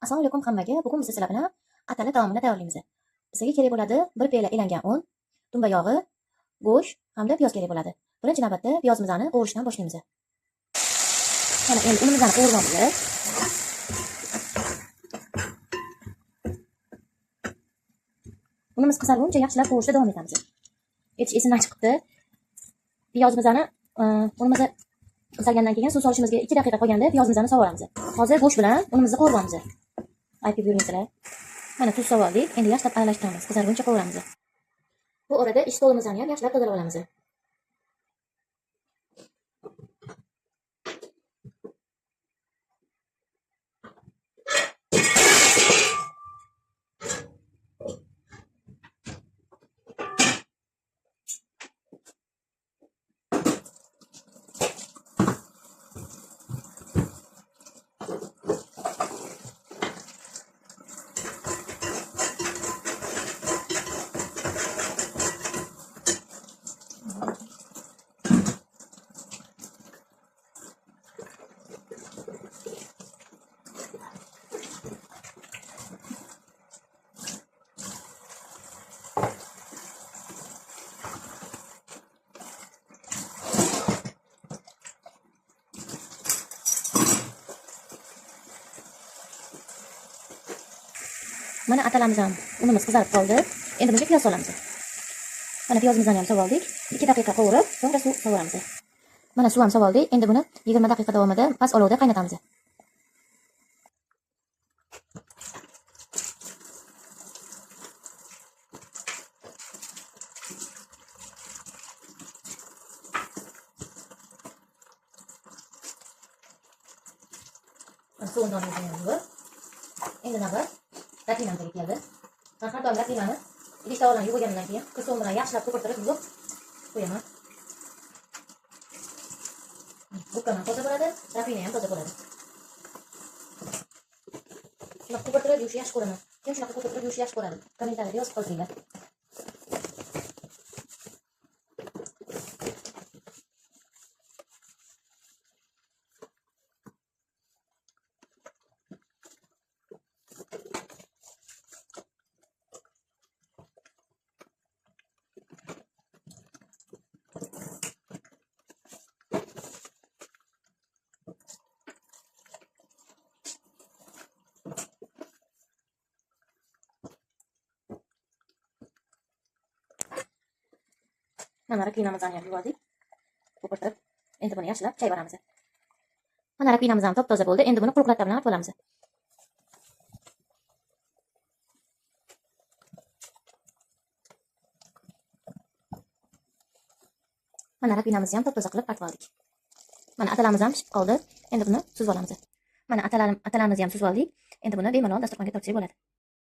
Assalomu alaykum hammaga. Bugun biz sizlar bilan atala taomini tayyorlaymiz. Bizga kerak bo'ladi 1 piyola elangan un, tumba yog'i, go'sht hamda piyoz kerak bo'ladi. Birinchi navbatda piyozimizni qovurishdan boshlaymiz. Mana endi unimizni qovuramiz. Unimiz qizarguncha yaxshilab qovurishda davom etamiz. Etish esimdan chiqibdi. Piyozimizni unimizni qizargandan keyin suv solishimizga 2 daqiqa qolganda piyozimizni sovoramiz. Hozir go'sht bilan unimizni qovuramiz. Aytib yurmaysizlar. Mana tuz sovoldik. Endi yaxshilab aralashtiramiz. Qizarguncha qovuramiz. Bu orada ish stolimizni ham yaxshilab tozalab olamiz. Mana atalamiz ham unimiz qizarib qoldi. Endi bunga piyoz solamiz. Mana piyozimizni ham sovoldik. 2 daqiqa qovurib, so'ngra suv sovoramiz. Mana suv ham sovoldik. Endi buni 20 daqiqa davomida past olovda qaynatamiz. Suvni olib, endi navbat rapinamga keldi. Har doim rapinani idishda olib yuvgandan keyin so'ng bilan yaxshilab ko'pirtirib yuvib qo'yaman. Gubka ham toza bo'ladi, rapina ham toza bo'ladi. Shuni ko'pirtirib yuvish yaxshi ko'raman. Kim shunaqa ko'pirtirib yuvish yaxshi ko'radi? Kommentariyada yozib qoldiringlar. Mana rapinamizni ham yuvdik. Ko'pirtirib, endi buni yaxshilab chayvoramiz. Mana rapinamiz ham top-toza bo'ldi. Endi buni quruq latta bilan artib olamiz. Mana rapinamizni ham top-toza qilib artib oldik. Mana atalarimiz ham pishib qoldi. Endi buni suzib olamiz. Mana atalarimizni ham suzib oldik. Endi buni bemalol dasturxonga tortsak bo'ladi.